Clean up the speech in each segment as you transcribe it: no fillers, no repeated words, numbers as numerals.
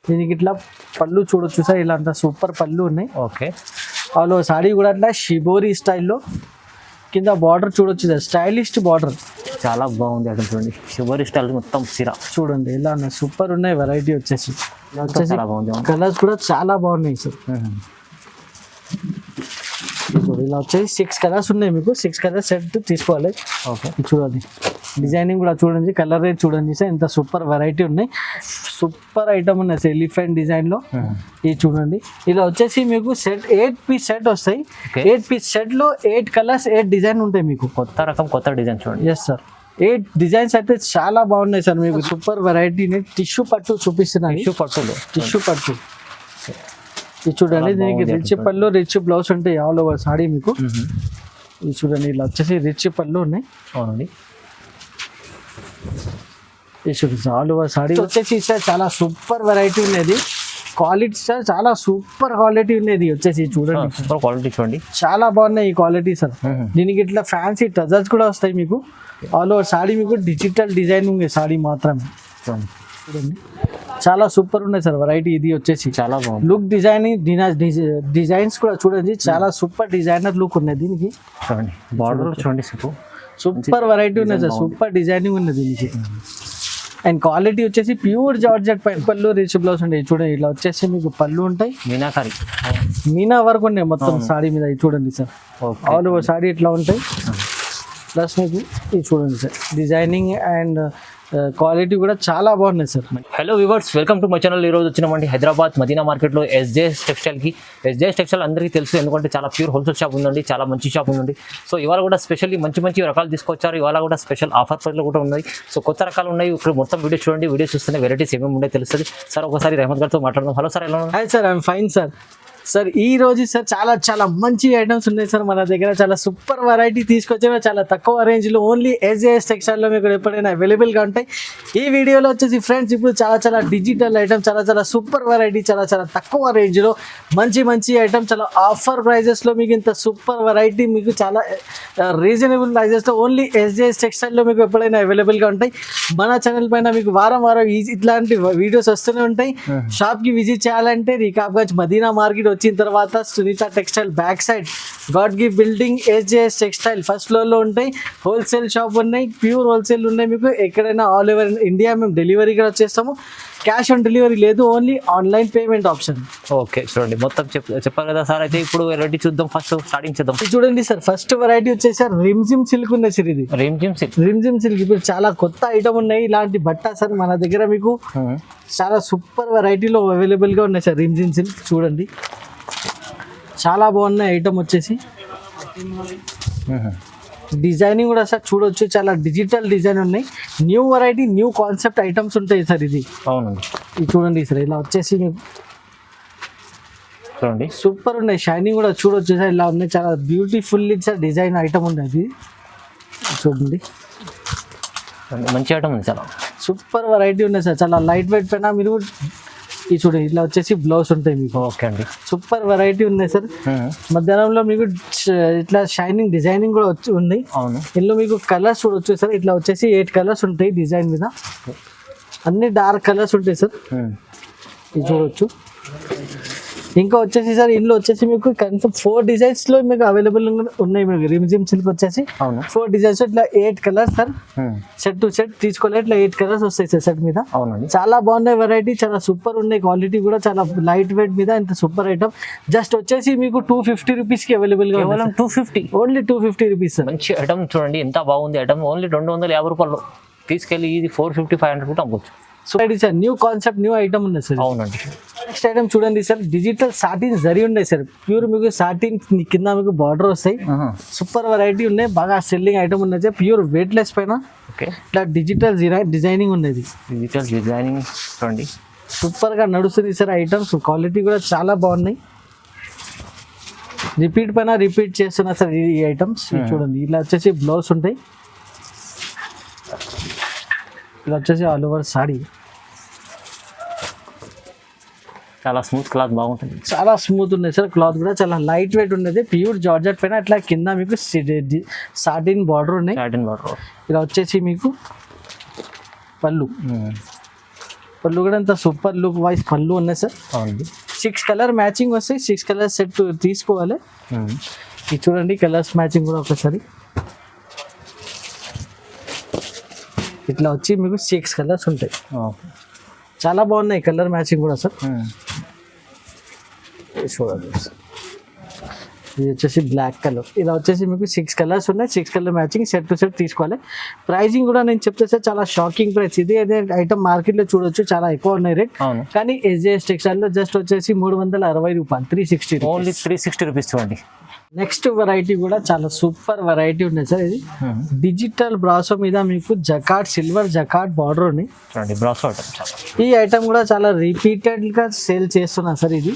దీనికి ఇట్లా పళ్ళు చూడొచ్చు సార్, ఇలా అంత సూపర్ పళ్ళు ఉన్నాయి. ఓకే, వాళ్ళు సారీ కూడా అట్లా షిబోరి స్టైల్లో కింద బార్డర్ చూడొచ్చు సార్, స్టైలిష్ బార్డర్ చాలా బాగుంది. అక్కడ చూడండి షిబోరి స్టైల్ మొత్తం సిరా చూడండి ఇలా ఉన్నాయి, సూపర్ ఉన్నాయి. వెరైటీ వచ్చేసి చాలా బాగుంది. కలర్స్ కూడా చాలా బాగున్నాయి సార్. చూడండి ఇలా వచ్చేసి 6 కలర్స్ ఉన్నాయి, మీకు 6 కలర్స్ సెట్ తీసుకోవాలి. ఓకే, చూడండి డిజైనింగ్ కూడా చూడండి, కలర్ రేట్ చూడండి సార్, ఎంత సూపర్ వెరైటీ ఉన్నాయి, సూపర్ ఐటమ్ ఉన్నాయి సార్. ఎలిఫెంట్ డిజైన్ లో ఇది చూడండి. ఇలా వచ్చేసి మీకు సెట్ 8 పీస్ సెట్ వస్తాయి. 8 పీస్ సెట్ లో 8 కలర్స్ 8 డిజైన్ ఉంటాయి మీకు. కొత్త రకం కొత్త డిజైన్ చూడండి. ఎస్ సార్, 8 డిజైన్స్ అయితే చాలా బాగున్నాయి సార్. మీకు సూపర్ వెరైటీని టిష్యూ పట్టు చూపిస్తున్నాను. టిష్యూ పట్టు ఇది చూడండి. దీనికి రిచ్ పళ్ళు రిచ్ బ్లౌజ్ ఉంటాయి ఆల్ ఓవర్ సాడీ మీకు. ఇది చూడండి ఇలా వచ్చేసి రిచ్ పళ్ళు ఉన్నాయి. అవునండి, ఇది చూడండి ఆల్ ఓవర్ సాడీ వచ్చేసి సార్ చాలా సూపర్ వెరైటీ ఉన్నది. క్వాలిటీ సార్ చాలా సూపర్ క్వాలిటీ ఉన్నది వచ్చేసి చూడండి. సూపర్ క్వాలిటీ చూడండి, చాలా బాగున్నాయి ఈ క్వాలిటీ సార్. దీనికి ఇట్లా ఫ్యాన్సీ టజల్స్ కూడా వస్తాయి మీకు. ఆల్ ఓవర్ సాడీ మీకు డిజిటల్ డిజైన్ ఉంది సాడీ మాత్రమే. చూడండి చాలా సూపర్ ఉన్నాయి సార్ వెరైటీ. ఇది వచ్చేసి చాలా బాగుంది. లుక్ డిజైన్స్ కూడా చూడండి, చాలా సూపర్ డిజైనర్ లుక్ ఉన్నది దీనికి. చూడండి బార్డర్ చూడండి, సూపర్ వెరైటీ ఉన్నది సార్, సూపర్ డిజైనింగ్ ఉన్నది దీనికి. అండ్ క్వాలిటీ వచ్చేసి ప్యూర్ జార్జెట్ పళ్ళు రిచ్ బ్లౌజ్ ఉంటాయి. చూడండి ఇలా వచ్చేసి మీకు పళ్ళు ఉంటాయి, మీనాకారి మీనా వర్క్ ఉన్నాయి మొత్తం సాడీ మీద. ఇది చూడండి సార్, ఆల్ ఓవర్ సాడీ ఇట్లా ఉంటాయి. ప్లస్ మీకు ఇది చూడండి సార్, డిజైనింగ్ అండ్ క్వాలిటీ కూడా చాలా బాగున్నాయి sir. Hello viewers, welcome to my channel. ఈరోజు వచ్చినామండి హైదరాబాద్ మదీనా మార్కెట్లో ఎస్జేఎస్ టెక్స్టైల్కి. ఎస్జేఎస్ టెక్స్టైల్ అందరికీ తెలుసు, ఎందుకంటే చాలా ప్యూర్ హోల్సేల్ షాప్ ఉందండి, చాలా మంచి షాప్ ఉందండి. సో ఇవాళ కూడా స్పెషల్లీ మంచి మంచి రకాలు తీసుకొచ్చారు. ఇవాళ కూడా స్పెషల్ ఆఫర్ ప్రైస్లో కూడా ఉన్నాయి. సో కొత్త రకాలు ఉన్నాయి. ఇక్కడ మొత్తం వీడియో చూడండి, వీడియో చూస్తేనే వెరైటీస్ ఏమేమి ఉండే తెలుస్తుంది. సార్ ఒకసారి రెహమత్ గారితో మాట్లాడదాం. హలో సార్, ఎలా ఉన్నారు? Hi sir, I'm fine sir. Sir ఈ రోజు సార్ చాలా చాలా మంచి ఐటమ్స్ ఉన్నాయి సార్ మన దగ్గర. చాలా సూపర్ వెరైటీ తీసుకొచ్చాము, చాలా తక్కువ రేంజ్లో. ఓన్లీ ఎస్జేఎస్ టెక్స్టైల్లో మీకు ఎప్పుడైనా అవైలబుల్గా ఉంటాయి. ఈ వీడియోలో వచ్చేసి ఫ్రెండ్స్ ఇప్పుడు చాలా చాలా డిజిటల్ ఐటమ్, చాలా చాలా సూపర్ వెరైటీ, చాలా చాలా తక్కువ రేంజ్లో మంచి మంచి ఐటమ్, చాలా ఆఫర్ ప్రైజెస్లో మీకు ఇంత సూపర్ వెరైటీ మీకు చాలా రీజనబుల్ ప్రైజెస్లో ఓన్లీ ఎస్జేఎస్ టెక్స్టైల్లో మీకు ఎప్పుడైనా అవైలబుల్గా ఉంటాయి. మన ఛానల్ పైన మీకు వారం వారం ఇట్లాంటి వీడియోస్ వస్తూనే ఉంటాయి. షాప్కి విజిట్ చేయాలంటే రికాబ్గంజ్ మదీనా మార్కెట్ వచ్చిన తర్వాత సునీత టెక్స్టైల్ బ్యాక్ సైడ్ గాడ్గి బిల్డింగ్ ఎస్జేఎస్ టెక్స్టైల్ ఫస్ట్ ఫ్లోర్లో ఉంటాయి. హోల్సేల్ షాప్ ఉన్నాయి, ప్యూర్ హోల్సేల్ ఉన్నాయి. మీకు ఎక్కడైనా ఆల్ ఓవర్ ఇండియా మేము డెలివరీ కూడా చేస్తాము. క్యాష్ ఆన్ డెలివరీ లేదు, only online payment option. Okay, చూడండి మొత్తం చెప్పారు కదా సార్. అయితే ఇప్పుడు వెరైటీ చూద్దాం, ఫస్ట్ స్టార్టింగ్ చేద్దాం. చూడండి సార్, ఫస్ట్ వెరైటీ వచ్చేసి సార్ రిమ్జిమ్ సిల్క్ ఉంది సార్. ఇది రిమ్జిమ్ సిల్క్ ఇప్పుడు చాలా కొత్త ఐటమ్ ఉన్నాయి. ఇలాంటి బట్ట సార్ మన దగ్గర మీకు చాలా సూపర్ వెరైటీలో అవైలబుల్గా ఉన్నాయి సార్. రిమ్జిమ్ సిల్క్ చూడండి చాలా బాగున్నాయి ఐటమ్ వచ్చేసి. డిజైనింగ్ కూడా సార్ చూడొచ్చు, చాలా డిజిటల్ డిజైన్ ఉన్నాయి. New variety new concept items ఉంటాయి సార్. ఇది అవునండి, ఇది చూడండి సార్, ఇలా వచ్చేసి మీకు చూడండి సూపర్ ఉన్నాయి. షైనింగ్ కూడా చూడొచ్చు సార్, ఇలా ఉన్నాయి. చాలా బ్యూటిఫుల్ సార్ డిజైన్ ఐటమ్ ఉంది. అది చూడండి మంచి ఐటమ్ ఉంది, చాలా సూపర్ వెరైటీ ఉన్నాయి సార్. చాలా లైట్ వెయిట్ పైన మీరు ఈ చూడండి ఇలా వచ్చేసి బ్లౌజ్ ఉంటాయి మీకు. ఓకే అండి, సూపర్ వెరైటీ ఉన్నాయి సార్. మధ్యాహ్నంలో మీకు ఇట్లా షైనింగ్ డిజైనింగ్ కూడా వచ్చి ఉంది. అవును, ఇందులో మీకు కలర్స్ చూడొచ్చు సార్. ఇట్లా వచ్చేసి 8 కలర్స్ ఉంటాయి డిజైన్ మీద, అన్ని డార్క్ కలర్స్ ఉంటాయి సార్. ఇది చూడొచ్చు. ఇంకా వచ్చేసి సార్ ఇందులో వచ్చేసి మీకు కన్ఫర్మ్ 4 డిజైన్స్ లో మీకు అవైలబుల్ ఉన్నాయి. మీకు రిమ్జిమ్ సిల్క్ వచ్చేసి 4 డిజైన్స్ ఇట్లా 8 colours sir. Set to set తీసుకోవాలి, ఇట్లా 8 కలర్స్ వస్తాయి సార్ సెట్ మీద. అవునండి, చాలా బాగున్నాయి వెరైటీ, చాలా సూపర్ ఉన్నాయి. క్వాలిటీ కూడా చాలా లైట్ వెయిట్ మీద ఇంత సూపర్ ఐటమ్. జస్ట్ వచ్చేసి మీకు 250 రూపీస్ కి అవైలబుల్ గా, 250 ఓన్లీ 250 రూపీస్ సార్. మంచి ఐటమ్ చూడండి, ఎంత బాగుంది ఐటమ్. ఓన్లీ 250 రూపాయలు తీసుకెళ్ళి ఇది 450-500 కూడా అమ్మవచ్చు. So sir new concept new item ఉంది సార్. అవునండి, నెక్స్ట్ ఐటమ్ చూడండి సార్, డిజిటల్ సాటిన్ జరీ ఉన్నాయి సార్. ప్యూర్ మీకు సాటిన్ కింద మీకు బార్డర్ వస్తాయి. సూపర్ వెరైటీ ఉన్నాయి, బాగా సెల్లింగ్ ఐటమ్ ఉన్నాయి సార్. ప్యూర్ వెయిట్ లెస్ పైన ఇట్లా డిజిటల్ డిజైనింగ్ ఉన్నది. డిజిటల్ డిజైనింగ్ చూడండి సూపర్ గా నడుస్తుంది సార్ ఐటమ్స్. క్వాలిటీ కూడా చాలా బాగున్నాయి. రిపీట్ పైన రిపీట్ చేస్తున్నా సార్ ఈ ఐటమ్స్. చూడండి ఇలా వచ్చేసి బ్లౌజ్ ఉంటాయి, ఇలా వచ్చేసి ఆల్ ఓవర్ సాడీ. చాలా స్మూత్ క్లాత్, బాగుంటుంది, చాలా స్మూత్ ఉన్నాయి సార్. క్లాత్ కూడా చాలా లైట్ వెయిట్ ఉన్నది. ప్యూర్ జార్జెట్ పైన ఇట్లా కింద మీకు సాటిన్ బార్డర్ ఉన్నాయి. Satin border. ఇలా వచ్చేసి మీకు పళ్ళు పళ్ళు కూడా అంత సూపర్ లుక్ వైజ్ పళ్ళు ఉన్నాయి సార్. అవునండి. 6 కలర్ మ్యాచింగ్ వస్తాయి. 6 కలర్ సెట్ తీసుకోవాలి. ఇది చూడండి కలర్స్ మ్యాచింగ్ కూడా ఒకసారి ఇట్లా వచ్చి మీకు 6 కలర్స్ ఉంటాయి. చాలా బాగున్నాయి కలర్ మ్యాచింగ్ కూడా సార్. చూడండి ఇది వచ్చేసి బ్లాక్ కలర్. ఇలా వచ్చేసి మీకు 6 కలర్స్ ఉన్నాయి. 6 colour matching set to set తీసుకోవాలి. ప్రైజింగ్ కూడా నేను చెప్తే సార్ చాలా షాకింగ్ ప్రైస్. ఇది అదే ఐటమ్ మార్కెట్లో చూడొచ్చు చాలా ఎక్కువ ఉన్నాయి రేట్. కానీ SJS టెక్స్టైల్లో జస్ట్ వచ్చేసి 360 రూపాయలు, 360 ఓన్లీ 360 రూపీస్ చూడండి. నెక్స్ట్ వెరైటీ కూడా చాలా సూపర్ వెరైటీ ఉన్నాయి సార్. ఇది డిజిటల్ బ్రాసో మీద మీకు జకాట్ సిల్వర్ జకాట్ బార్డర్ ఉంది. బ్రాసో ఐటమ్ చాలా. ఈ ఐటమ్ కూడా చాలా రిపీటెడ్ గా సేల్ చేస్తున్నా సార్. ఇది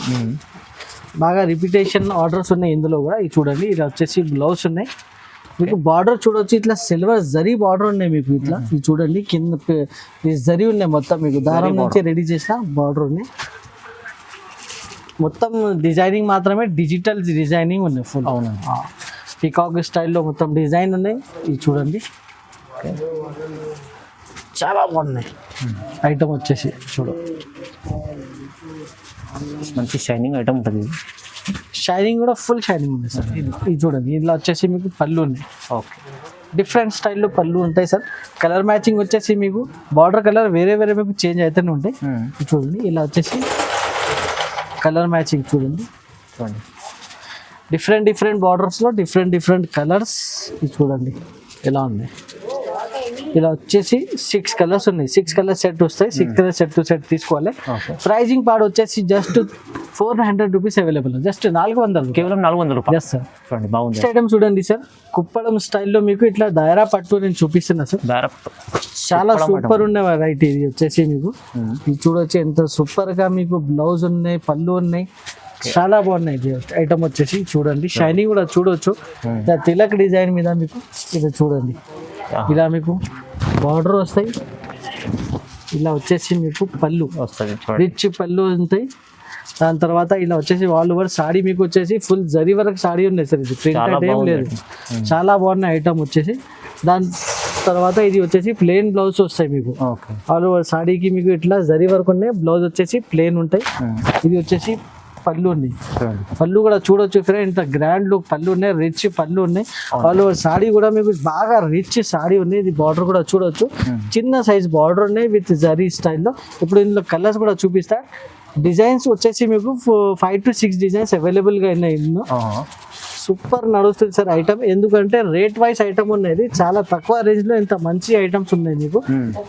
బాగా రిపీటేషన్ ఆర్డర్స్ ఉన్నాయి ఇందులో కూడా. ఇది చూడండి ఇలా వచ్చేసి బ్లౌజ్ ఉన్నాయి మీకు. బార్డర్ చూడొచ్చు ఇట్లా సిల్వర్ జరీ బార్డర్ ఉన్నాయి మీకు ఇట్లా. ఇది చూడండి కింద జరీ ఉన్నాయి మొత్తం మీకు దారం నుంచి రెడీ చేసిన బార్డర్ ఉన్నాయి. మొత్తం డిజైనింగ్ మాత్రమే డిజిటల్ డిజైనింగ్ ఉన్నాయి ఫుల్. అవునండి. పీకాక్ స్టైల్లో మొత్తం డిజైన్ ఉన్నాయి. ఇది చూడండి చాలా బాగున్నాయి ఐటమ్ వచ్చేసి. మంచి షైనింగ్ ఐటమ్ ఉంటుంది. షైనింగ్ కూడా ఫుల్ షైనింగ్ ఉంది సార్. ఇది చూడండి ఇలా వచ్చేసి మీకు పళ్ళు ఉన్నాయి. ఓకే. డిఫరెంట్ స్టైల్లో పళ్ళు ఉంటాయి సార్. కలర్ మ్యాచింగ్ వచ్చేసి మీకు బార్డర్ కలర్ వేరే వేరే మీకు చేంజ్ అవుతూనే ఉంటాయి. ఇది చూడండి ఇలా వచ్చేసి కలర్ మ్యాచింగ్ చూడండి డిఫరెంట్ బార్డర్స్లో డిఫరెంట్ కలర్స్. ఇది చూడండి ఎలా ఉన్నాయి. ఇలా వచ్చేసి 6 కలర్స్ ఉన్నాయి. 6 కలర్ సెట్ వస్తాయి. 6 కలర్ సెట్ టు సెట్ తీసుకోవాలి. ప్రైజింగ్ పార్ట్ వచ్చేసి జస్ట్ 400 రూపీస్ అవైలబుల్. జస్ట్ 400, కేవలం 400 రూపాయలు. Yes sir. చూడండి బాగుంది. నెక్స్ట్ ఐటమ్ చూడండి సార్. కుప్పడం స్టైల్లో మీకు ఇట్లా దాయరా పట్టు నేను చూపిస్తున్నా సార్. చాలా సూపర్ ఉన్న వెరైటీ ఇది వచ్చేసి మీకు. ఇది చూడొచ్చు ఎంత సూపర్ గా మీకు బ్లౌజ్ ఉన్నాయి, పళ్ళు ఉన్నాయి, చాలా బాగున్నాయి. ఐటమ్ వచ్చేసి చూడండి షైనింగ్ కూడా చూడొచ్చు. తిలక్ డిజైన్ మీద మీకు ఇది చూడండి ఇలా మీకు బార్డర్ వస్తాయి. ఇలా వచ్చేసి మీకు పళ్ళు వస్తుంది, రిచ్ పళ్ళు ఉంటాయి. దాని తర్వాత ఇలా వచ్చేసి వాళ్ళు కూడా సాడీ మీకు వచ్చేసి ఫుల్ జరీ వరకు సాడీ ఉన్నాయి సార్. ఇది ప్రింటెడ్ ఏం లేదు. చాలా బాగున్న ఐటమ్ వచ్చేసి. దాని తర్వాత ఇది వచ్చేసి ప్లెయిన్ బ్లౌజ్ వస్తాయి మీకు. వాళ్ళు సాడీకి మీకు ఇట్లా జరీ వరకు ఉన్నాయి. బ్లౌజ్ వచ్చేసి ప్లెయిన్ ఉంటాయి. ఇది వచ్చేసి పళ్ళు ఉన్నాయి. పళ్ళు కూడా చూడొచ్చు ఫ్రెండ్ ఇంత గ్రాండ్ లుక్ పళ్ళు ఉన్నాయి. రిచ్ పళ్ళు ఉన్నాయి. వాళ్ళు సాడీ కూడా మీకు బాగా రిచ్ సాడీ ఉంది. ఇది బార్డర్ కూడా చూడొచ్చు చిన్న సైజ్ బార్డర్ ఉన్నాయి విత్ జరీ స్టైల్లో. ఇప్పుడు ఇందులో కలర్స్ కూడా చూపిస్తా. డిజైన్స్ వచ్చేసి మీకు 5 to 6 డిజైన్స్ అవైలబుల్గా ఉన్నాయి. ఇందులో సూపర్ నడుస్తుంది సార్ ఐటమ్. ఎందుకంటే రేట్ వైజ్ ఐటమ్ ఉన్నది చాలా తక్కువ రేంజ్ లో ఇంత మంచి ఐటమ్స్ ఉన్నాయి మీకు.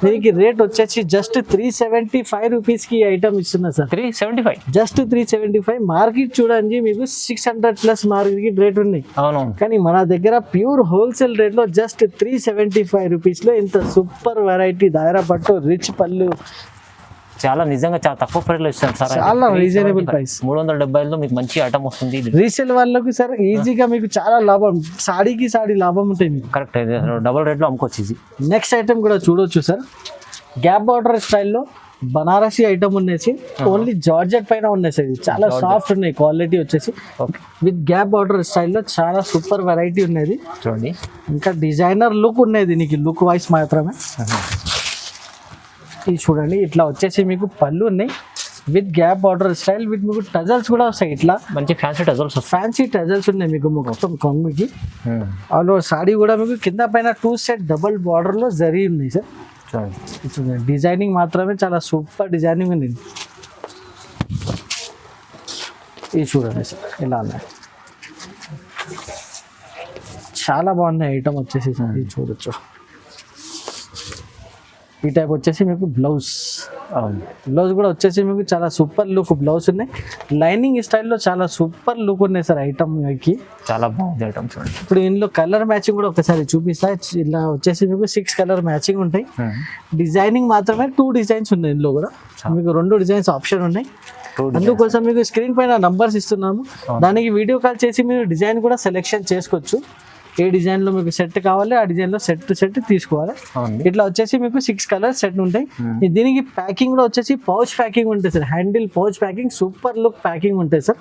దీనికి రేట్ వచ్చేసి జస్ట్ 375 రూపీస్ కి ఐటమ్ ఇస్తున్నా సార్. 375 జస్ట్ 375. మార్కెట్ చూడండి మీకు 600+ మార్కెట్ రేట్ ఉన్నాయి. కానీ మన దగ్గర ప్యూర్ హోల్సేల్ రేట్ లో జస్ట్ 375 రూపీస్ లో ఇంత సూపర్ వెరైటీ దాయరా పట్టు రిచ్ పళ్ళు చాలా నిజంగా చాలా తక్కువ ప్రైస్ లో ఇస్తాను సార్. చాలా రీజనబుల్ ప్రైస్. 370లో మీకు మంచి ఐటమ్ వస్తుంది. రీసేల్ వాళ్ళకి సార్ ఈజీగా మీకు చాలా లాభం. సాడీకి సాడీ లాభం ఉంటాయి మీకు. కరెక్ట్. డబుల్ రేట్ లో అమ్ముకోవచ్చు ఈజీ. నెక్స్ట్ ఐటమ్ కూడా చూడొచ్చు సార్. గ్యాప్ బార్డర్ స్టైల్లో బనారసి ఐటమ్ ఉన్నేసి ఓన్లీ జార్జెట్ పైన ఉన్నాయి సార్. ఇది చాలా సాఫ్ట్ ఉన్నాయి. క్వాలిటీ వచ్చేసి విత్ గ్యాప్ బార్డర్ స్టైల్లో చాలా సూపర్ వెరైటీ ఉన్నది చూడండి. ఇంకా డిజైనర్ లుక్ ఉన్నది దీనికి. లుక్ వైస్ మాత్రమే ఇది చూడండి. ఇట్లా వచ్చేసి మీకు పళ్ళు ఉన్నాయి with gap border style with మీకు టజల్స్ కూడా వస్తాయి. ఇట్లా మంచి ఫ్యాన్సీ టజల్స్ ఉన్నాయి మీకు మొత్తం కొంగుకి. వాళ్ళు సాడీ కూడా మీకు కింద పైన 2 సెట్ డబల్ బార్డర్ లో జరీ ఉన్నాయి సార్. చూడండి డిజైనింగ్ మాత్రమే చాలా సూపర్ డిజైనింగ్ ఉంది. ఇది చూడండి సార్ ఇలా ఉన్నాయి. చాలా బాగున్నాయి ఐటమ్ వచ్చేసి సార్. ఇది చూడొచ్చు. ఈ టైప్ వచ్చేసి మీకు బ్లౌజ్ కూడా వచ్చేసి మీకు చాలా సూపర్ లుక్ బ్లౌజ్ ఉన్నాయి. లైనింగ్ స్టైల్లో చాలా సూపర్ లుక్ ఉన్నాయి సార్ ఐటమ్కి. చాలా బాగుంది ఐటమ్ చూడండి. ఇప్పుడు ఇందులో కలర్ మ్యాచింగ్ కూడా ఒకసారి చూపిస్తా. ఇలా వచ్చేసి మీకు 6 కలర్ మ్యాచింగ్ ఉంటాయి. డిజైనింగ్ మాత్రమే 2 డిజైన్స్ ఉన్నాయి. ఇందులో కూడా మీకు 2 డిజైన్స్ ఆప్షన్ ఉన్నాయి. అందుకోసం మీకు స్క్రీన్ పైన నంబర్స్ ఇస్తున్నాము. దానికి వీడియో కాల్ చేసి మీరు డిజైన్ కూడా సెలెక్షన్ చేసుకోవచ్చు. ఏ డిజైన్ లో మీకు సెట్ కావాలి ఆ డిజైన్ లో సెట్ తీసుకోవాలి. అవునండి. ఇట్లా వచ్చేసి మీకు 6 కలర్స్ సెట్ ఉంటాయి. దీనికి ప్యాకింగ్ లో వచ్చేసి పౌచ్ ప్యాకింగ్ ఉంటుంది sir. Handle pouch packing super look packing ఉంటుంది సార్.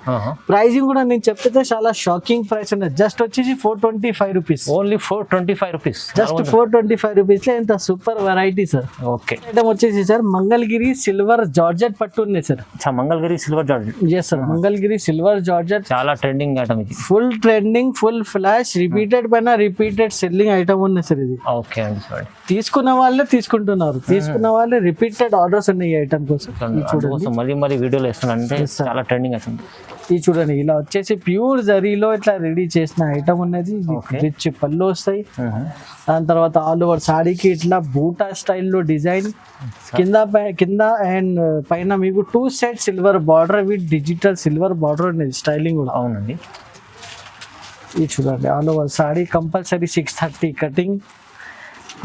ప్రైజింగ్ కూడా నేను చెప్తే చాలా షాకింగ్ ప్రైస్ ఉంటుంది. జస్ట్ వచ్చేసి 425 rupees. Only 425 rupees. Just 425 rupees లో ఎంత super variety sir. Okay. Item వచ్చేసి సార్ మంగళగిరి సిల్వర్ జార్జెట్ పట్టు ఉంది sir. Mangalagiri silver georgette. Yes sir, Mangalagiri silver georgette చాలా ట్రెండింగ్ ఐటమ్ ఇది. Full trending, full flash, repeated పైన రిపీటెడ్ సెల్లింగ్ ఐటమ్ ఉంది సార్ ఇది. ఓకే అండి. చూడండి, తీసుకున్న వాళ్ళే తీసుకుంటున్నారు, తీసుకున్న వాళ్ళే రిపీటెడ్ ఆర్డర్స్ ఉన్నాయి ఈ ఐటమ్ కోసం. చూడండి మళ్ళీ వీడియోలో ఇస్తున్నాను అంటే చాలా ట్రెండింగ్ అవుతుంది. ఇది చూడండి, ఇలా వచ్చేసి ప్యూర్ జరీలో ఇట్లా రెడీ చేసిన ఐటమ్ ఉన్నది. రిచ్ పళ్ళు వస్తాయి. దాని తర్వాత ఆల్ ఓవర్ సాడీకి ఇట్లా బూటా స్టైల్లో డిజైన్, కింద అండ్ పైన మీకు 2 set silver border with digital silver border ఉన్నది. స్టైలింగ్ కూడా. అవునండి. ఇది చూడండి, all over saree compulsory 630 cutting.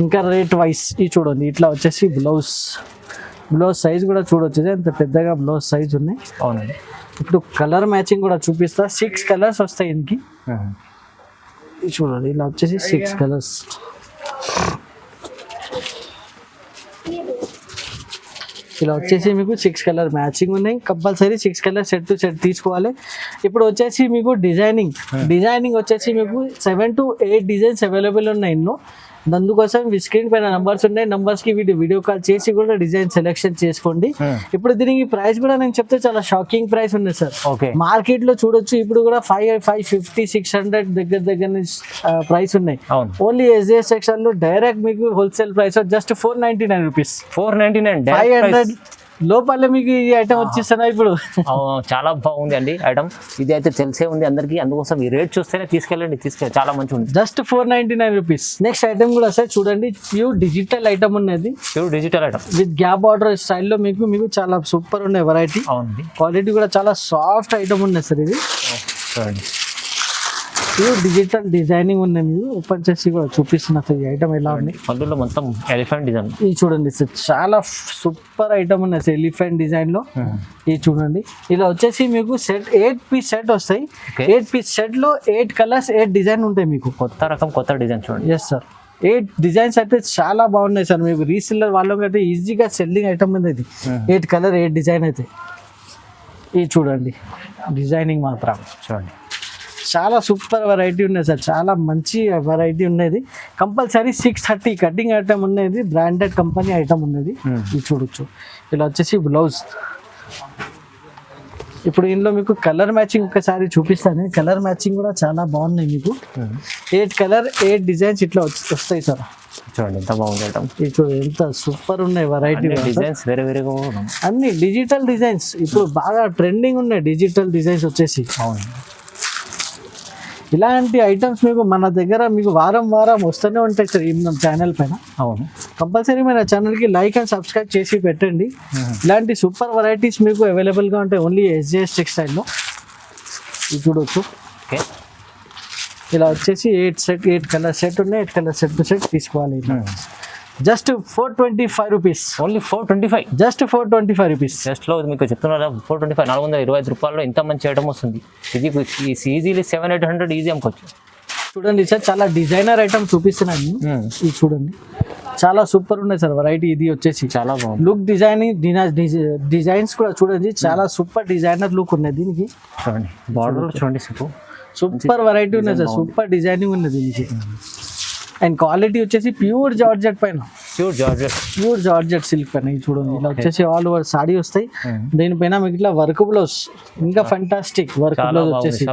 ఇంకా రేట్ వైస్ ఇది చూడండి, ఇట్లా వచ్చేసి బ్లౌజ్ సైజ్ కూడా చూడొచ్చు, ఎంత పెద్దగా బ్లౌజ్ సైజ్ ఉన్నాయి. అవునండి. ఇప్పుడు కలర్ మ్యాచింగ్ కూడా చూపిస్తా. 6 కలర్స్ వస్తాయి దీనికి. ఇది చూడండి, ఇలా వచ్చేసి 6 కలర్స్. ఇలా వచ్చేసి మీకు 6 కలర్ మ్యాచింగ్ ఉన్నాయి. Compulsory 6 colour set to set తీసుకోవాలి. ఇప్పుడు వచ్చేసి మీకు డిజైనింగ్ వచ్చేసి మీకు 7 to 8 డిజైన్స్ అవైలబుల్ ఉన్నాయి ఇందులో. అందుకోసం స్క్రీన్ పైన నంబర్స్ ఉన్నాయి, నంబర్స్ కి వీడియో కాల్ చేసి కూడా డిజైన్ సెలెక్షన్ చేసుకోండి. ఇప్పుడు దీనికి ప్రైస్ కూడా నేను చెప్తే చాలా షాకింగ్ ప్రైస్ ఉంది సార్. మార్కెట్ లో చూడొచ్చు ఇప్పుడు కూడా 550, 600 దగ్గర ప్రైస్ ఉన్నాయి. ఓన్లీ ఎస్జేఎస్ సెక్షన్ లో డైరెక్ట్ మీకు హోల్సేల్ ప్రైస్ జస్ట్ 499 రూపీస్. 499, 500 లోపల మీకు ఈ ఐటమ్ వచ్చేస్తున్నా ఇప్పుడు. చాలా బాగుంది అండి ఐటమ్. ఇది అయితే తెలిసే ఉంది అందరికి, అందుకోసం ఈ రేట్ చూస్తేనే తీసుకెళ్ళండి, చాలా మంచిగా ఉంది. Just 499 rupees. నెక్స్ట్ ఐటమ్ కూడా సార్ చూడండి, ప్యూర్ డిజిటల్ ఐటమ్ ఉన్నది. Pure digital item with gap border స్టైల్లో మీకు చాలా సూపర్ ఉన్నాయి వెరైటీ. అవునండి. క్వాలిటీ కూడా చాలా సాఫ్ట్ ఐటమ్ ఉన్నది సార్ ఇది. చూడండి, ప్యూర్ డిజిటల్ డిజైనింగ్ ఉన్నాయి. మీరు ఓపెన్ చేసి కూడా చూపిస్తున్నా సార్ ఈ ఐటమ్ ఎలా ఉంది. పళ్ళులో మొత్తం ఎలిఫెంట్ డిజైన్. ఇది చూడండి సార్, చాలా సూపర్ ఐటమ్ ఉన్నాయి సార్ ఎలిఫెంట్ డిజైన్ లో. ఇది చూడండి, ఇలా వచ్చేసి మీకు సెట్ 8 పీస్ సెట్ వస్తాయి. 8 పీస్ సెట్ లో 8 కలర్స్ 8 డిజైన్ ఉంటాయి మీకు. కొత్త రకం, కొత్త డిజైన్ చూడండి. ఎస్ సార్, 8 డిజైన్స్ అయితే చాలా బాగున్నాయి సార్. మీకు రీసెల్లర్ వాళ్ళకి అయితే ఈజీగా సెల్లింగ్ ఐటమ్ ఉంది ఇది. 8 కలర్ 8 డిజైన్ అయితే. ఇది చూడండి, డిజైనింగ్ మాత్రం చూడండి, చాలా సూపర్ వెరైటీ ఉన్నాయి సార్. చాలా మంచి వెరైటీ ఉన్నది. కంపల్సరీ 630 కటింగ్ ఐటమ్ ఉన్నది. బ్రాండెడ్ కంపెనీ ఐటమ్ ఉన్నది. ఇది చూడొచ్చు. ఇలా వచ్చేసి బ్లౌజ్. ఇప్పుడు ఇందులో మీకు కలర్ మ్యాచింగ్ ఒకసారి చూపిస్తాను. కలర్ మ్యాచింగ్ కూడా చాలా బాగున్నాయి మీకు. 8 కలర్ 8 డిజైన్స్ ఇట్లా వస్తాయి సార్. చూడండి ఎంత బాగుంది ఐటమ్. ఇది చూడండి, ఎంత సూపర్ ఉన్నాయి వెరైటీ. డిజైన్స్ వేరేగా అన్ని డిజిటల్ డిజైన్స్ ఇప్పుడు బాగా ట్రెండింగ్ ఉన్నాయి. డిజిటల్ డిజైన్స్ వచ్చేసి. అవును, ఇలాంటి ఐటమ్స్ మీకు మన దగ్గర మీకు వారం వస్తూనే ఉంటాయి సార్ ఈ మన ఛానల్ పైన. అవును, కంపల్సరీ మన ఛానల్కి లైక్ అండ్ సబ్స్క్రైబ్ చేసి పెట్టండి. ఇలాంటి సూపర్ వెరైటీస్ మీకు అవైలబుల్గా ఉంటాయి ఓన్లీ ఎస్జేఎస్ టెక్స్టైల్లో. ఇది చూడవచ్చు. ఓకే, ఇలా వచ్చేసి 8 కలర్ సెట్ ఉన్నాయి. 8 కలర్ సెట్ టు సెట్ తీసుకోవాలి. Just 425 rupees. Only 425. Just 425 rupees. జస్ట్లో మీకు చెప్తున్నారు 425, 425 రూపాయల్లో ఇంత మంచి ఐటమ్ వస్తుంది. ఇది ఈజీలీ 700-800 ఈజీ అమ్ముకోవచ్చు. చూడండి సార్, చాలా డిజైనర్ ఐటమ్ చూపిస్తున్నాను. ఇది చూడండి, చాలా సూపర్ ఉన్నాయి సార్ వెరైటీ. ఇది వచ్చేసి చాలా బాగుంది. లుక్ డిజైన్స్ కూడా చూడండి, చాలా సూపర్ డిజైనర్ లుక్ ఉన్నది దీనికి. చూడండి బార్డర్ చూడండి, సూపర్ వెరైటీ ఉన్నది సార్. సూపర్ డిజైనింగ్ ఉన్నది దీనికి. అండ్ క్వాలిటీ వచ్చేసి ప్యూర్ జార్జెట్ పైన, ప్యూర్ జార్జెట్ సిల్క్ పైన. ఇది చూడండి, ఇలా వచ్చేసి ఆల్ ఓవర్ సాడీ వస్తాయి. దీనిపైన మీకు ఇట్లా వర్క్ బ్లౌజ్, ఇంకా ఫంటాస్టిక్ వర్క్ బ్లౌజ్ వచ్చేసి.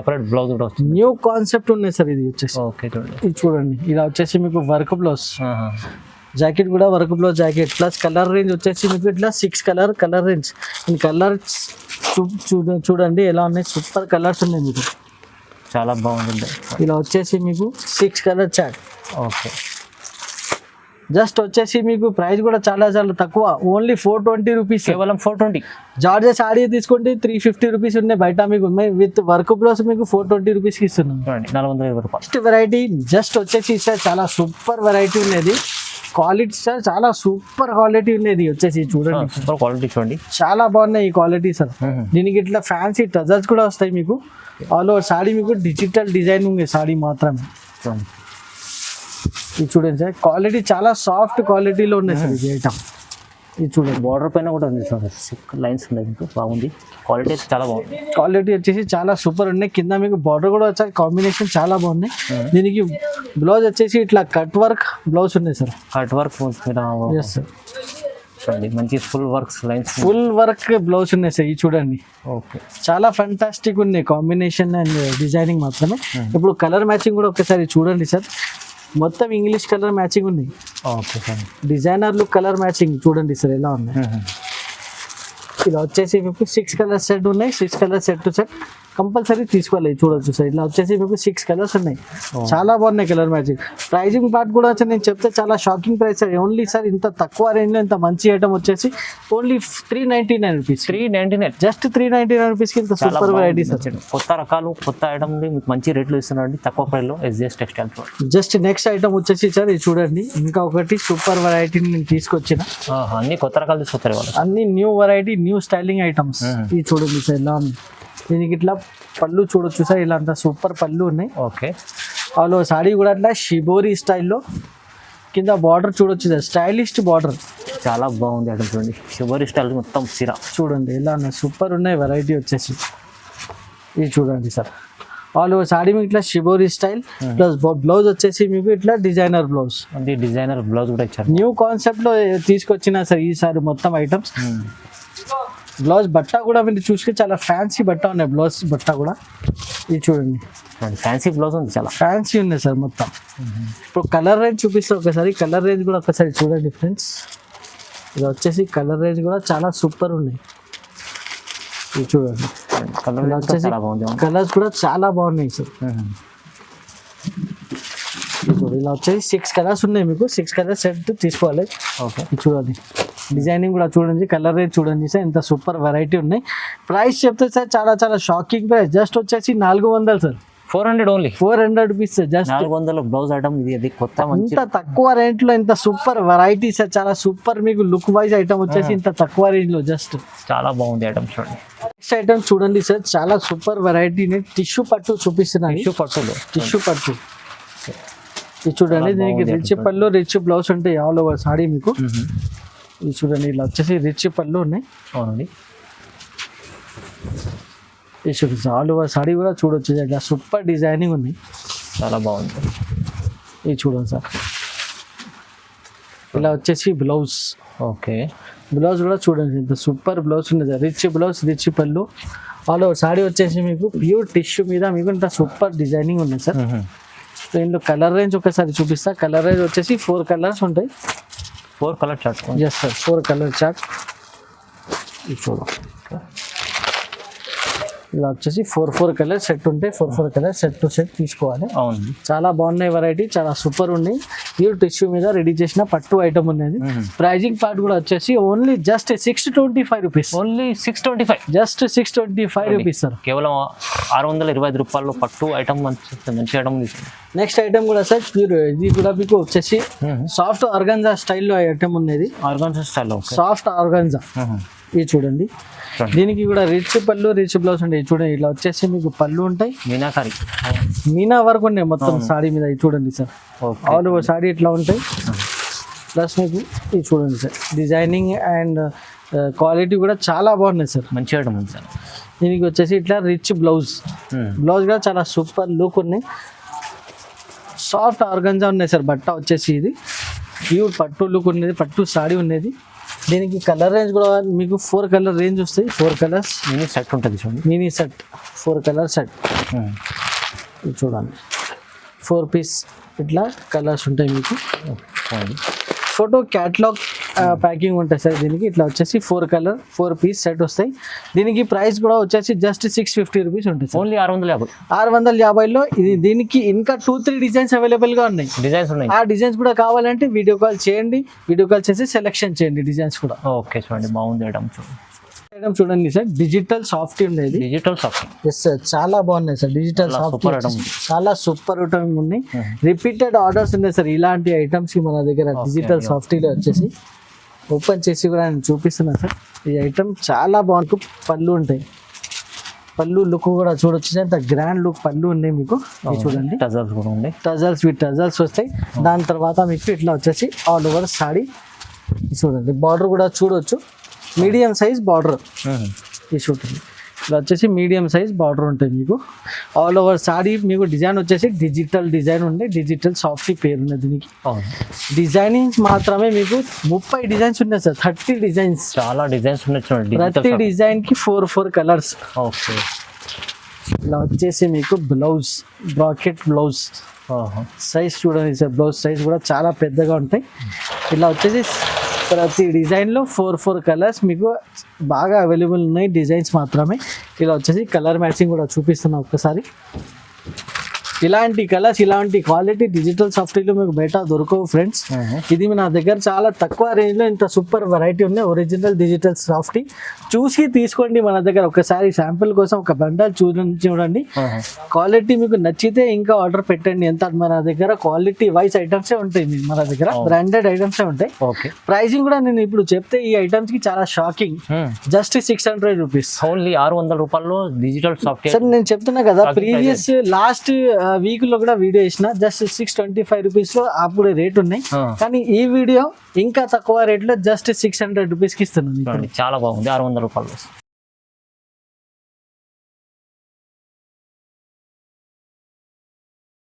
న్యూ కాన్సెప్ట్ ఉన్నాయి సార్ ఇది వచ్చేసి. ఇది చూడండి, ఇలా వచ్చేసి మీకు వర్క్ బ్లౌజ్. జాకెట్ కూడా work blouse jacket plus colour range వచ్చేసి మీకు ఇట్లా 6 కలర్ రేంజ్. అండ్ కలర్స్ చూడండి ఎలా ఉన్నాయి, సూపర్ కలర్స్ ఉన్నాయి మీకు. చాలా బాగుంది. ఇలా వచ్చేసి మీకు 6 కలర్ చాట్. ఓకే, జస్ట్ వచ్చేసి మీకు ప్రైస్ కూడా చాలా తక్కువ. Only 420 rupees. కేవలం 420. జార్జెస్ సాడీ తీసుకుంటే 350 రూపీస్ ఉన్నాయి బయట. మీకు విత్ వర్క్ బ్లౌజ్ మీకు 420 రూపీస్కి ఇస్తున్నాం. 420 రూపాయలు. నెక్స్ట్ వెరైటీ జస్ట్ వచ్చేసి సార్ చాలా సూపర్ వెరైటీ ఉన్నది. క్వాలిటీ సార్ చాలా సూపర్ క్వాలిటీ ఉన్నది వచ్చేసి. చూడండి సూపర్ క్వాలిటీ, చూడండి చాలా బాగున్నాయి ఈ క్వాలిటీ సార్. దీనికి ఇట్లా ఫ్యాన్సీ టజల్స్ కూడా వస్తాయి మీకు. ఆల్ ఓవర్ సాడీ మీకు డిజిటల్ డిజైన్ ఉంది సాడీ మాత్రమే. ఇది చూడండి సార్, క్వాలిటీ చాలా సాఫ్ట్ క్వాలిటీలో ఉన్నాయి సార్ ఇది ఐటమ్. ఇది చూడండి, బార్డర్ పైన కూడా ఉంది సార్, లైన్స్ ఉన్నాయి మీకు, బాగుంది క్వాలిటీ అయితే చాలా బాగుంది. క్వాలిటీ వచ్చేసి చాలా సూపర్ ఉన్నాయి. కింద మీకు బార్డర్ కూడా వచ్చాయి, కాంబినేషన్ చాలా బాగున్నాయి. దీనికి బ్లౌజ్ వచ్చేసి ఇట్లా కట్ వర్క్ బ్లౌజ్ ఉన్నాయి sir. Cut work yes sir, చూడండి మంచి full works lines. Full work blouse ఉన్నాయి సార్. ఇది చూడండి, ఓకే చాలా ఫంటాస్టిక్ ఉన్నాయి కాంబినేషన్ అండ్ డిజైనింగ్ మాత్రమే. ఇప్పుడు కలర్ మ్యాచింగ్ కూడా ఒకసారి చూడండి సార్, మొత్తం ఇంగ్లీష్ కలర్ మ్యాచింగ్ ఉంది. Okay sir, designer look colour matching చూడండి సార్ ఎలా ఉన్నాయి. ఇలా వచ్చేసి మీకు 6 కలర్ సెట్ ఉన్నాయి. 6 కలర్ సెట్ కంపల్సరీ తీసుకోవాలి. చూడొచ్చు సార్, ఇట్లా వచ్చేసి మీకు 6 కలర్స్ ఉన్నాయి. చాలా బాగున్నాయి కలర్ మ్యాచింగ్. ప్రైజింగ్ పార్ట్ కూడా వచ్చి నేను చెప్తే చాలా shocking price sir. Only sir ఇంత తక్కువ రేంజ్లో ఇంత మంచి ఐటమ్ వచ్చేసి ఓన్లీ 399 రూపీస్. 399 జస్ట్ 399 రూపీస్కి ఇంత సూపర్ వెరైటీ సార్. కొత్త రకాలు కొత్త ఐటమ్ మీకు మంచి రేట్లు ఇస్తున్నారండి తక్కువ ప్రైస్లో SJS textile. Just next item వచ్చేసి సార్ ఇది చూడండి, ఇంకా ఒకటి సూపర్ వెరైటీని నేను తీసుకొచ్చిన. అన్ని కొత్త రకాలు తీసుకొస్తారు వాళ్ళు, అన్ని new variety new styling items. ఇది చూడండి సార్ ఎలా ఉంది. దీనికి ఇట్లా పళ్ళు చూడొచ్చు సార్, ఇలా అంతా సూపర్ పళ్ళు ఉన్నాయి. ఓకే, వాళ్ళు సాడీ కూడా అట్లా షిబోరి స్టైల్లో కింద బార్డర్ చూడొచ్చు సార్, స్టైలిష్ బార్డర్ చాలా బాగుంది ఐటమ్. చూడండి షిబోరి స్టైల్ మొత్తం సిరా చూడండి ఎలా ఉన్నాయి, సూపర్ ఉన్నాయి వెరైటీ వచ్చేసి. ఇది చూడండి సార్, వాళ్ళు సాడీ మీకు ఇట్లా షిబోరి స్టైల్ ప్లస్ బ్లౌజ్ వచ్చేసి మీకు ఇట్లా డిజైనర్ బ్లౌజ్. అది డిజైనర్ బ్లౌజ్ కూడా ఇచ్చారు. న్యూ కాన్సెప్ట్లో తీసుకొచ్చిన సార్ ఈసారి మొత్తం ఐటమ్స్. బ్లౌజ్ బట్ట కూడా మీరు చూసుకుంటే చాలా ఫ్యాన్సీ బట్ట ఉన్నాయి, బ్లౌజ్ బట్ట కూడా. ఇది చూడండి, ఫ్యాన్సీ బ్లౌజ్ ఉంది, చాలా ఫ్యాన్సీ ఉన్నాయి సార్ మొత్తం. ఇప్పుడు కలర్ రేంజ్ చూపిస్తే ఒకసారి, కలర్ రేంజ్ కూడా ఒకసారి చూడండి ఫ్రెండ్స్. ఇది వచ్చేసి కలర్ రేంజ్ కూడా చాలా సూపర్ ఉన్నాయి. ఇది చూడండి, కలర్ వచ్చేసి చాలా బాగుంది. కలర్స్ కూడా చాలా బాగున్నాయి సార్. ఇలా వచ్చేసి 6 కలర్స్ ఉన్నాయి మీకు. 6 కలర్ సెట్ తీసుకోవాలి. ఓకే, ఇది చూడండి, డిజైనింగ్ కూడా చూడండి, కలర్ రేంజ్ చూడండి సార్, ఇంత సూపర్ వెరైటీ ఉన్నాయి. ప్రైస్ చెప్తే సార్ చాలా చాలా షాకింగ్ ప్రైస్. జస్ట్ వచ్చేసి 400 sir, 400 only, 400 rupees sir. Just 400 blouse item ఇది. అది కొత్త మంచి ఇంత తక్కువ రేంజ్ లో ఇంత సూపర్ వెరైటీ సార్, చాలా సూపర్ మీకు లుక్ వైజ్ ఐటమ్ వచ్చేసి ఇంత తక్కువ రేంజ్ లో జస్ట్ చాలా బాగుంది ఐటమ్. చూడండి నెక్స్ట్ ఐటమ్ చూడండి సార్, చాలా సూపర్ వెరైటీని టిష్యూ పట్టు చూపిస్తున్నాను. టిష్యూ పట్టులో, టిష్యూ పట్టు ఇది చూడండి. దీనికి రిచ్ పళ్ళు రిచ్ బ్లౌజ్ ఉంటాయి ఆల్ ఓవర్ సాడీ మీకు. ఇది చూడండి, ఇలా వచ్చేసి రిచ్ పళ్ళు ఉన్నాయి. అవునండి, ఇది చూపిస్తాను ఆల్ ఓవర్ సాడీ కూడా చూడొచ్చు, ఇలా సూపర్ డిజైనింగ్ ఉంది, చాలా బాగుంది. ఇది చూడండి సార్, ఇలా వచ్చేసి బ్లౌజ్. ఓకే, బ్లౌజ్ కూడా చూడండి, ఇంత సూపర్ బ్లౌజ్ ఉంది sir. Rich blouse rich pallu all over sari వచ్చేసి మీకు ప్యూర్ టిష్యూ మీద మీకు ఇంత సూపర్ డిజైనింగ్ ఉంది సార్. దీంట్లో కలర్ రేంజ్ ఒకసారి చూపిస్తా. కలర్ రేంజ్ వచ్చేసి 4 కలర్స్ ఉంటాయి. 4 colour chart. Yes sir, 4 colour chart. ఇది చూడండి, ఇలా వచ్చేసి 4 కలర్ సెట్ ఉంటాయి. 4 కలర్ సెట్ టు సెట్ తీసుకోవాలి. అవునండి, చాలా బాగున్నాయి వెరైటీ, చాలా సూపర్ ఉన్నాయి. ప్యూర్ టిష్యూ మీద రెడీ చేసిన పట్టు ఐటమ్ ఉన్నది. ప్రైజింగ్ పార్ట్ కూడా వచ్చేసి only just 625 rupees. Only 625, just 625 rupees sir. కేవలం 625 రూపాయల్లో పట్టు ఐటమ్ మంచి ఐటమ్ తీసుకుంది. నెక్స్ట్ ఐటమ్ కూడా సార్ ప్యూర్, ఇది కూడా మీకు వచ్చేసి సాఫ్ట్ ఆర్గాన్జా స్టైల్లో ఐటమ్ ఉన్నది. Organza style, soft organza. ఇది చూడండి, దీనికి కూడా రిచ్ పళ్ళు రిచ్ బ్లౌజ్ ఉంటాయి. చూడండి, ఇలా వచ్చేసి మీకు పళ్ళు ఉంటాయి, మీనాకారి మీనా వర్క్ ఉన్నాయి మొత్తం సాడీ మీద. ఇది చూడండి సార్, ఆల్ ఓవర్ సాడీ ఇట్లా ఉంటాయి. ప్లస్ మీకు ఇది చూడండి సార్, డిజైనింగ్ అండ్ క్వాలిటీ కూడా చాలా బాగున్నాయి సార్, మంచి ఐటమ్ ఉంది సార్. దీనికి వచ్చేసి ఇట్లా రిచ్ బ్లౌజ్. బ్లౌజ్ కూడా చాలా సూపర్ లుక్ ఉన్నాయి. సాఫ్ట్ ఆర్గంజా ఉన్నాయి సార్ బట్ట వచ్చేసి. ఇది ప్యూర్ పట్టు లుక్ ఉన్నది, పట్టు సాడీ ఉన్నది. దీనికి కలర్ రేంజ్ కూడా మీకు 4 కలర్ రేంజ్ వస్తాయి. 4 కలర్స్ మినీ సెట్ ఉంటుంది చూడండి, మినీ సెట్ 4 కలర్ సెట్. ఇది చూడండి, 4 పీస్ ఇట్లా కలర్స్ ఉంటాయి మీకు. ఫోటో క్యాటలాగ్ ప్యాకింగ్ ఉంటుంది సార్. దీనికి ఇట్లా వచ్చేసి 4 కలర్ 4 పీస్ సెట్ వస్తాయి. దీనికి ప్రైస్ కూడా వచ్చేసి జస్ట్ 650 రూపీస్ ఉంటుంది. ఓన్లీ 650. 650లో ఇది. దీనికి ఇంకా 2-3 డిజైన్స్ అవైలబుల్గా ఉన్నాయి. డిజైన్స్ ఉన్నాయి. ఆ డిజైన్స్ కూడా కావాలంటే వీడియో కాల్ చేయండి, వీడియో కాల్ చేసి సెలెక్షన్ చేయండి డిజైన్స్ కూడా. ఓకే, చూడండి బాగుంది ఐటమ్. ఐటమ్ చూడండి సార్, డిజిటల్ సాఫ్ట్ ఉండేది. డిజిటల్ సాఫ్ట్, ఎస్ సార్, చాలా బాగున్నాయి సార్. డిజిటల్ సాఫ్ట్ చాలా సూపర్ ఐటమ్ ఉన్నాయి. రిపీటెడ్ ఆర్డర్స్ ఉన్నాయి సార్ ఇలాంటి ఐటమ్స్ మన దగ్గర. డిజిటల్ సాఫ్టీలో వచ్చేసి ఓపెన్ చేసి కూడా నేను చూపిస్తున్నాను సార్. ఈ ఐటమ్ చాలా బాగుంటుంది. పళ్ళు ఉంటాయి, పళ్ళు లుక్ కూడా చూడొచ్చు ఎంత గ్రాండ్ లుక్ పళ్ళు ఉన్నాయి మీకు ఇది చూడండి టజల్స్ కూడా ఉంది. టజల్స్ విత్ టజల్స్ వస్తాయి. దాని తర్వాత మీకు ఇట్లా వచ్చేసి ఆల్ ఓవర్ సాడీ చూడండి. బార్డర్ కూడా చూడొచ్చు మీడియం సైజ్ బార్డర్ ఇది చూడండి. ఇలా వచ్చేసి మీడియం సైజ్ బార్డర్ ఉంటుంది మీకు. ఆల్ ఓవర్ సాడీ మీకు డిజైన్ వచ్చేసి డిజిటల్ డిజైన్ ఉంది. డిజిటల్ సాఫ్ట్ పేరు ఉన్నది దీనికి. డిజైనింగ్స్ మాత్రమే మీకు 30 డిజైన్స్ ఉన్నాయి సార్. 30 డిజైన్స్, చాలా డిజైన్స్ ఉన్నాయి చూడండి. ప్రతి డిజైన్ కి 4 కలర్స్. ఓకే. ఇలా వచ్చేసి మీకు బ్లౌజ్ బ్రాకెట్ బ్లౌజ్ సైజ్ చూడండి సార్. బ్లౌజ్ సైజ్ కూడా చాలా పెద్దగా ఉంటాయి. ఇలా వచ్చేసి ప్రతి డిజైన్లో 4 కలర్స్ మీకు బాగా అవైలబుల్ ఉన్నాయి. డిజైన్స్ మాత్రమే. ఇలా వచ్చేసి కలర్ మ్యాచింగ్ కూడా చూపిస్తున్నా ఒక్కసారి. ఇలాంటి కలర్స్ ఇలాంటి క్వాలిటీ డిజిటల్ సాఫ్ట్వేర్లో మీకు బయట దొరకవు ఫ్రెండ్స్. ఇది నా దగ్గర చాలా తక్కువ రేంజ్లో ఇంత సూపర్ వెరైటీ ఉన్నాయి. ఒరిజినల్ డిజిటల్ సాఫ్ట్ చూసి తీసుకోండి మన దగ్గర. ఒకసారి శాంపిల్ కోసం ఒక బండల్ చూడండి. క్వాలిటీ మీకు నచ్చితే ఇంకా ఆర్డర్ పెట్టండి. ఎంత మన దగ్గర క్వాలిటీ వైజ్ ఐటమ్సే ఉంటాయి. మన దగ్గర బ్రాండెడ్ ఐటమ్సే ఉంటాయి. ప్రైసింగ్ కూడా నేను ఇప్పుడు చెప్తే ఈ ఐటమ్స్ కి చాలా షాకింగ్. Just 600 rupees only. 600 రూపాయల్లో డిజిటల్ సాఫ్ట్వేర్. సార్ నేను చెప్తున్నా కదా, ప్రీవియస్ లాస్ట్ వీక్ లో కూడా వీడియో ఇచ్చిన. జస్ట్ 625 రూపీస్ లో అప్పుడు రేట్ ఉన్నాయి. కానీ ఈ వీడియో ఇంకా తక్కువ రేట్ లో జస్ట్ 600 రూపీస్ కి ఇస్తున్నాను. చాలా బాగుంది. 600 రూపాయలు.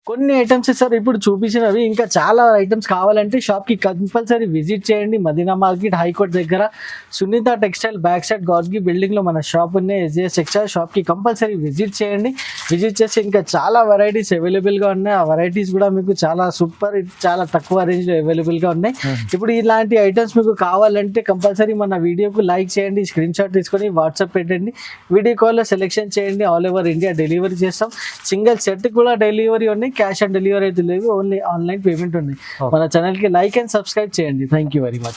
కొన్ని ఐటమ్స్ సార్ ఇప్పుడు చూపించినవి. ఇంకా చాలా ఐటమ్స్ కావాలంటే షాప్ కి కంపల్సరీ విజిట్ చేయండి. మదీనా మార్కెట్ హైకోర్ట్ దగ్గర సునీత టెక్స్టైల్ బ్యాక్ సైడ్ గాడ్గి బిల్డింగ్ లో మన షాప్ ఉన్నాయి. ఎస్జేఎస్ టెక్స్టైల్ షాప్ కి కంపల్సరీ విజిట్ చేయండి. విజిట్ చేసి ఇంకా చాలా వెరైటీస్ అవైలబుల్ గా ఉన్నాయి. ఆ వెరైటీస్ కూడా మీకు చాలా సూపర్, చాలా తక్కువ రేంజ్ లో అవైలబుల్ గా ఉన్నాయి. ఇప్పుడు ఇలాంటి ఐటమ్స్ మీకు కావాలంటే కంపల్సరీ మన వీడియోకు లైక్ చేయండి, స్క్రీన్ షాట్ తీసుకొని వాట్సాప్ పెట్టండి. వీడియో కాల్ లో సెలెక్షన్ చేయండి. ఆల్ ఓవర్ ఇండియా డెలివరీ చేస్తాం. సింగిల్ సెట్ కూడా డెలివరీ ఉన్నాయి. క్యాష్ ఆన్ డెలివరీ అయితే లేవు. ఓన్లీ ఆన్లైన్ పేమెంట్ ఉంది. మన ఛానల్ కి లైక్ అండ్ సబ్స్క్రైబ్ చేయండి. Thank you very much.